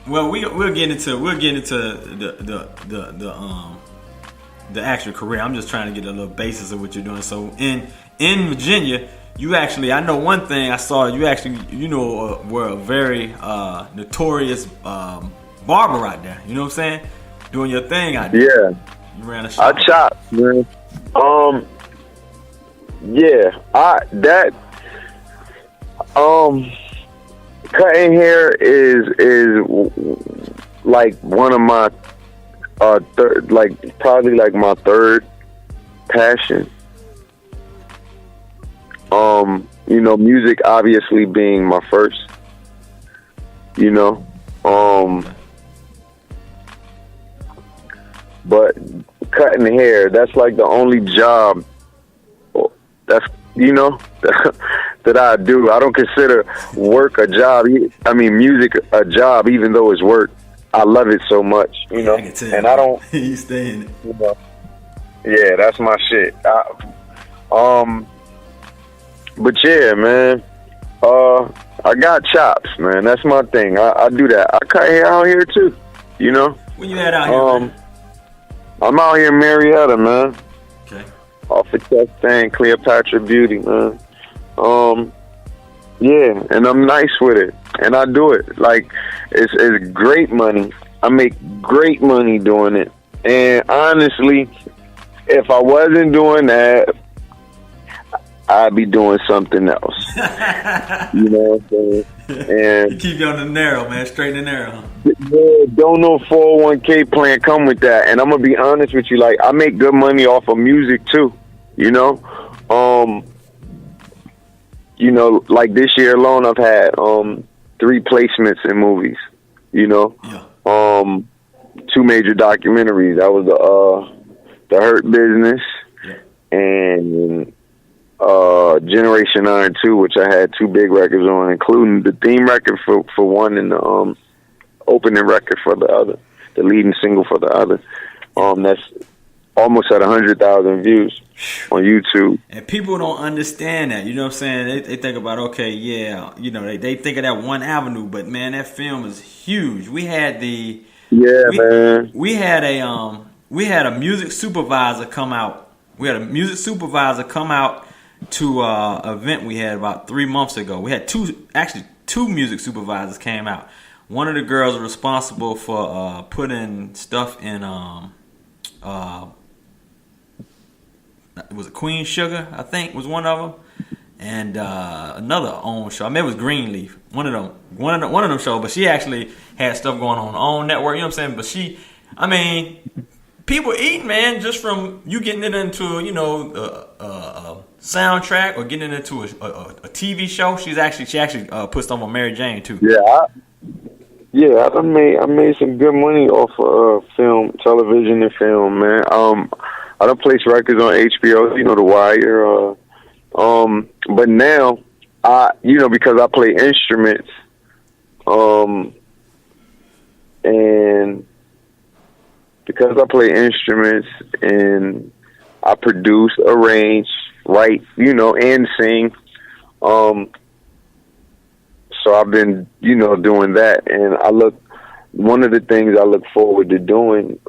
Well, we'll get into the actual career. I'm just trying to get a little basis of what you're doing. So in Virginia, you actually, I know one thing I saw. You actually, were a very notorious barber out there. You know what I'm saying? Doing your thing out there. Yeah, you ran a shop. I chop, man. Yeah, cutting hair is like one of my third, like probably like my third passion. Music obviously being my first. But cutting hair, that's like the only job that's that I do. I don't consider work a job. I mean, music a job, even though it's work. I love it so much, and I don't. You stay in it. Yeah, that's my shit. But yeah, man. I got chops, man. That's my thing. I do that. I cut hair out here too. When you head out here, man? I'm out here in Marietta, man. Okay. Off of Chastain, Cleopatra Beauty, man. Yeah, and I'm nice with it, and I do it. Like, it's great money. I make great money doing it. And honestly, if I wasn't doing that, I'd be doing something else. You know what I'm saying? And you keep you on the narrow, man. Straight and narrow, huh? Yeah, don't know 401k plan come with that. And I'm gonna be honest with you, like, I make good money off of music too. Like this year alone, I've had 3 placements in movies. Yeah. 2 major documentaries. That was the Hurt Business, yeah, and Generation 9 2, which I had 2 big records on, including the theme record for one and the opening record for the other, the leading single for the other. That's almost at 100,000 views on YouTube. And people don't understand that. You know what I'm saying? They think about, okay, yeah, they think of that one avenue, but man, that film is huge. We had man. We had a music supervisor come out. We had a music supervisor come out to an event we had about 3 months ago. We had two music supervisors came out. One of the girls was responsible for putting stuff in it was a Queen Sugar, I think, was one of them, and another own show. I mean, it was Greenleaf, one of them shows. But she actually had stuff going on her own network. You know what I'm saying? But people eat, man, just from you getting it into a soundtrack or getting it into a TV show. She actually put stuff on Mary Jane too. Yeah, I made some good money off of film, television, and film, man. I done placed records on HBO, The Wire. But now, because I play instruments, and because I play instruments and I produce, arrange, write, and sing. So I've been, doing that, and one of the things I look forward to doing,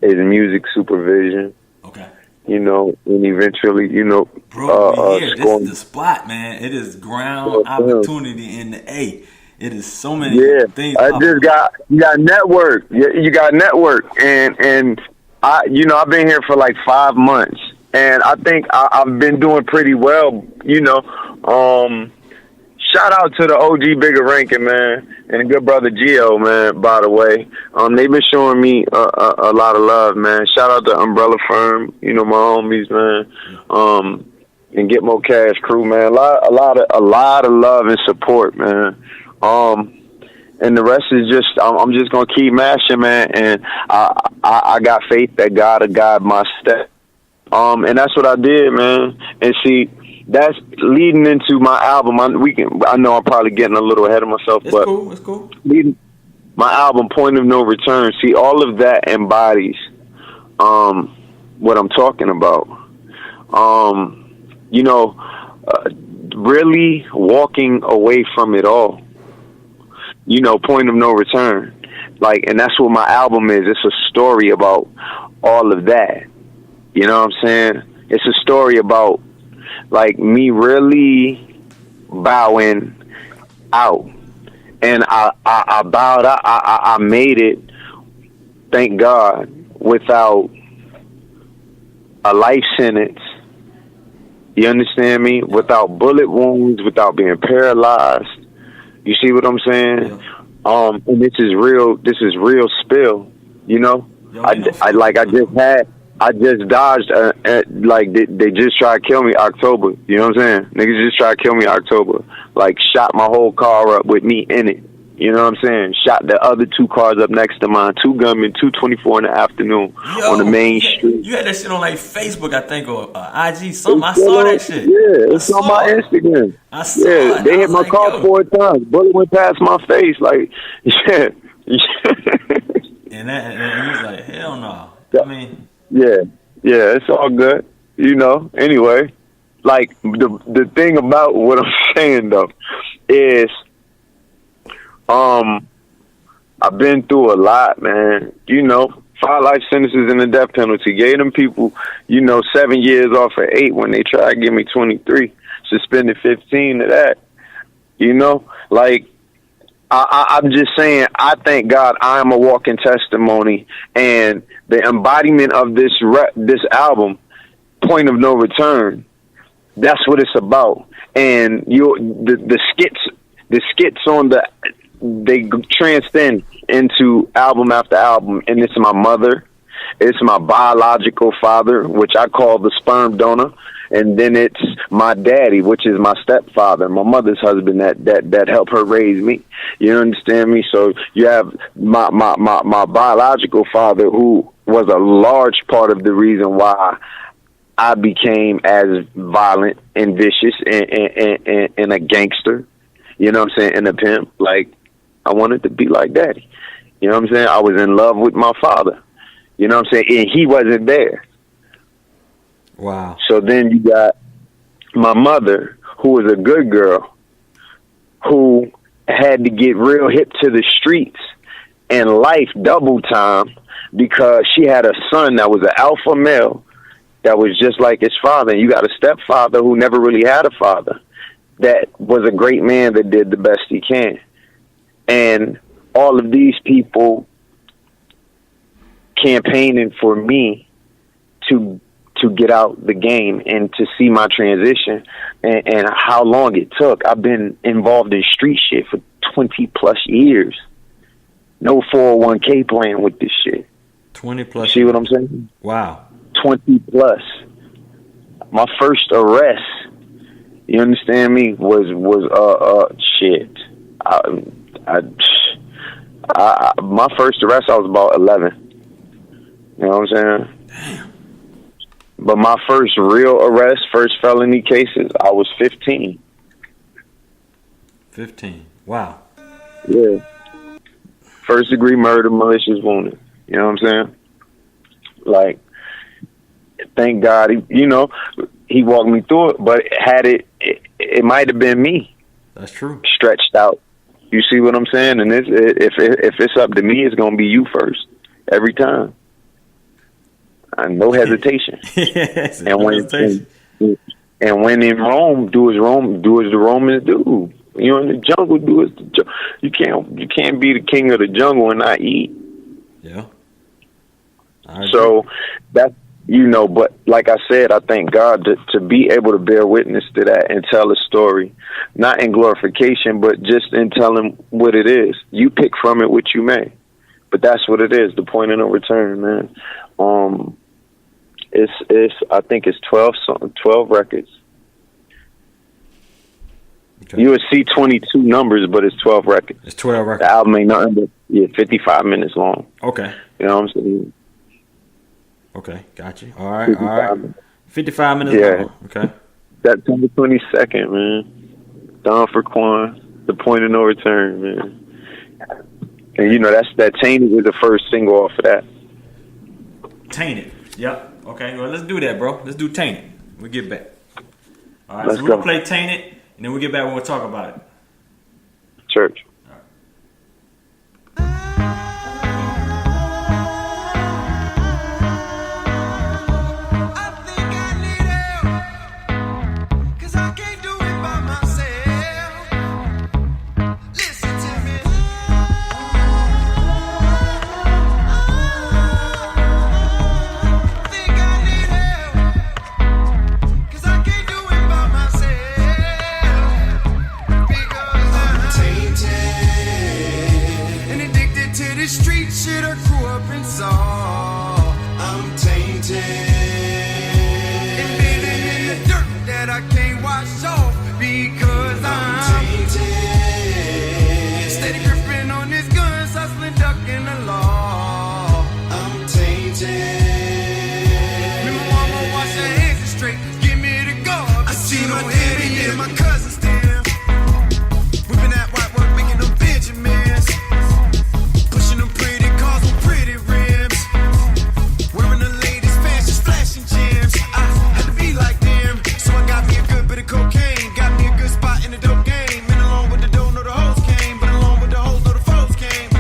is music supervision. Okay. And eventually, bro, this is the spot, man. It is ground opportunity in the A. It is so many things. You got network. You got network, and I've been here for like 5 months, and I think I've been doing pretty well. Shout out to the OG Bigger Rankin, man, and a good brother Gio, man, by the way. They've been showing me a lot of love, man. Shout out to Umbrella Firm, my homies, man. And Get More Cash crew, man. A lot of love and support, man. And the rest is just, I'm just gonna keep mashing, man. And I got faith that God will guide my step. And that's what I did, man. And see, that's leading into my album. I know I'm probably getting a little ahead of myself, it's cool. My album, Point of No Return. See, all of that embodies what I'm talking about. Really walking away from it all. point of no return. Like, and that's what my album is. It's a story about all of that. You know what I'm saying? It's a story about, like, me really bowing out. And I bowed out. I made it, thank God, without a life sentence. You understand me? Without bullet wounds, without being paralyzed. You see what I'm saying? Yeah. And this is real spill, I just dodged, like, they just tried to kill me October. You know what I'm saying? Niggas just tried to kill me October. Like, shot my whole car up with me in it. You know what I'm saying? Shot the other 2 cars up next to mine. 2 gunmen, 2:24 in the afternoon on the main street. You had that shit on, like, Facebook, I think, or IG, something. I saw that shit. Yeah, it's on my Instagram. I saw it. They hit my car 4 times. Bullet went past my face. Like, yeah. and he was like, hell no. I mean... Yeah, it's all good. Anyway, like, the thing about what I'm saying, though, is... I've been through a lot, man. 5 life sentences and the death penalty. Gave them people, 7 years off of 8 when they tried to give me 23. Suspended 15 of that. Like, I'm just saying, I thank God I am a walking testimony, and the embodiment of this album, Point of No Return, that's what it's about. And the skits on they transcend into album after album, and it's my mother, it's my biological father, which I call the sperm donor, and then it's my daddy, which is my stepfather, my mother's husband that helped her raise me. You understand me? So you have my biological father, who was a large part of the reason why I became as violent and vicious and a gangster. You know what I'm saying? And a pimp. Like, I wanted to be like daddy. You know what I'm saying? I was in love with my father. You know what I'm saying? And he wasn't there. Wow. So then you got my mother, who was a good girl, who had to get real hip to the streets and life double time because she had a son that was an alpha male that was just like his father. And you got a stepfather who never really had a father that was a great man that did the best he can. And all of these people campaigning for me to get out the game and to see my transition and how long it took. I've been involved in street shit for 20 plus years. No 401k plan with this shit. 20 plus. See what I'm saying? Wow. 20 plus. My first arrest, you understand me, was shit. My first arrest, I was about 11. You know what I'm saying? Damn. But my first real arrest, first felony cases, I was 15. 15. Wow. Yeah. First degree murder, malicious wounding. You know what I'm saying? Like, thank God, he walked me through it. But it might have been me. That's true. Stretched out. You see what I'm saying? And if it's up to me, it's gonna be you first every time. No hesitation. Yes, and when in Rome, do as the Romans do. In the jungle, do as you can't be the king of the jungle and not eat. Yeah. So that's but like I said, I thank God to be able to bear witness to that and tell a story, not in glorification, but just in telling what it is. You pick from it what you may, but that's what it is. The point of no return, man. I think it's 12 records. Okay. You would see 22 numbers, but it's 12 records. It's 12 records. The album ain't nothing but 55 minutes long. Okay. You know what I'm saying? Okay, got you. All right. 55 minutes long. Okay. September 22nd, man. Donferquan, The Point of No Return, man. And that Tainted was the first single off of that. Tainted. Yep. Okay, well, let's do that, bro. Let's do Tainted. We'll get back. All right, let's so we're going to play Tainted, and then we'll get back and we'll talk about it. Church. this street shit I grew up and saw. I'm tainted and living in the dirt that I can't wash off because I'm tainted. Steady gripping on this gun, hustling, ducking the law. I'm tainted. Remember mama wash her hands and straight, give me the garbage. I see no head in my cousins there. Whipping that white work, making them Benjamins. Pushing them pretty cars with pretty rims. Wearing the latest fashions, flashing gems. I had to be like them, so I got me a good bit of cocaine. Got me a good spot in the dope game. And along with the dough, know the hoes came. But along with the hoes, know the foes came.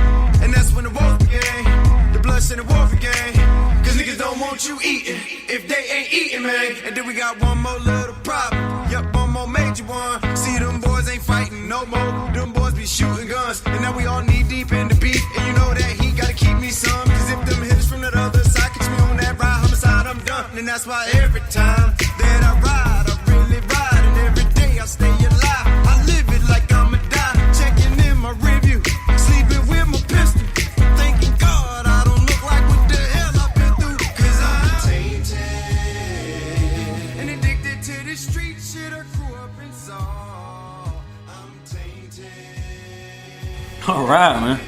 And that's when the wars began. The bloodshed and war began. Cause niggas don't want you eating if they ain't eating, man. And then we got one more little problem. Yup, one more major one. See, them boys ain't fighting no more. Them boys be shooting guns. And now we all knee deep in the beef. And you know that he gotta keep me some. Cause if them hitters from that other side catch me on that ride, homicide, I'm done. And that's why every time that I ride, I really ride. And every day I stay alive. I live it like I'ma die. Checking in my review. Sleeping with my pistol. Thanking God I don't look like what the hell I've been through. Cause I'm tainted and addicted to this street shit I grew up and saw. I'm tainted. All right, man.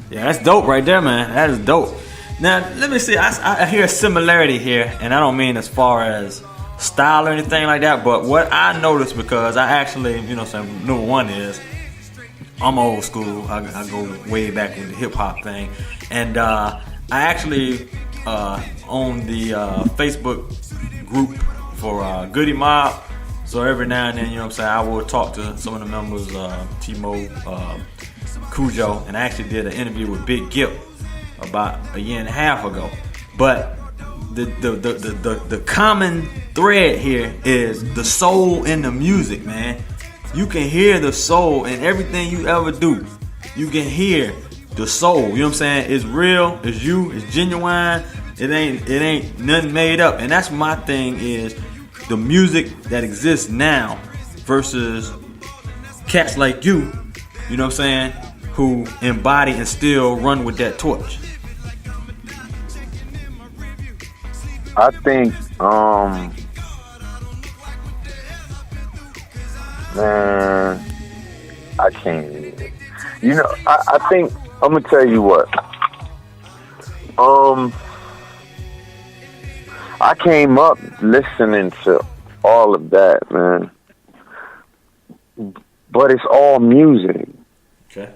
Yeah, that's dope right there, man. That is dope. Now, let me see. I hear a similarity here, and I don't mean as far as style or anything like that, but what I noticed, because I actually, number one is I'm old school. I go way back with the hip hop thing, and I actually own the Facebook group for Goody Mob. So every now and then, I will talk to some of the members, T-Mo, Cujo, and I actually did an interview with Big Gip about a year and a half ago. But the common thread here is the soul in the music, man. You can hear the soul in everything you ever do. You can hear the soul. You know what I'm saying? It's real. It's you. It's genuine. It ain't nothing made up. And that's my thing is the music that exists now versus cats like you. You know what I'm saying? Who embody and still run with that torch. I think, man, I can't even. I think, I'm going to tell you what. I came up listening to all of that, man. But it's all music. Okay.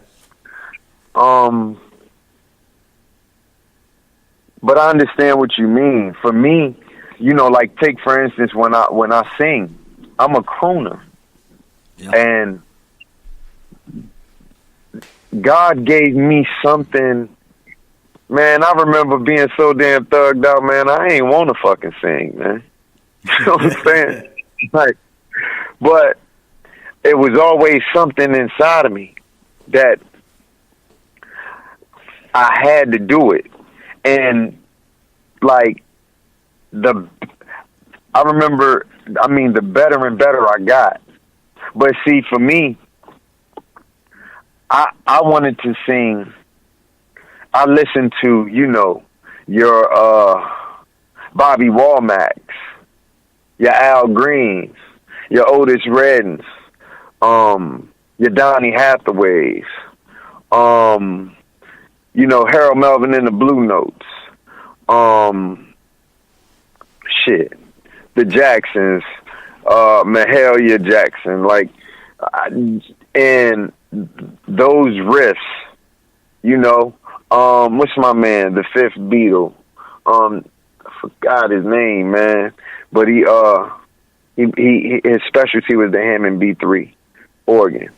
But I understand what you mean. For me, like take for instance when I sing, I'm a crooner. Yep. And God gave me something. Man, I remember being so damn thugged out, man. I ain't want to fucking sing, man. You know what I'm saying? Like, but it was always something inside of me that I had to do it. And like I remember, the better and better I got. But see, for me, I wanted to sing. I listened to, your Bobby Womack, your Al Greens, your Otis Reddings, your Donny Hathaways, Harold Melvin and the Blue Notes, the Jacksons, Mahalia Jackson, and those riffs, what's my man, the fifth Beatle, I forgot his name, man, but he his specialty was the Hammond B3 organ.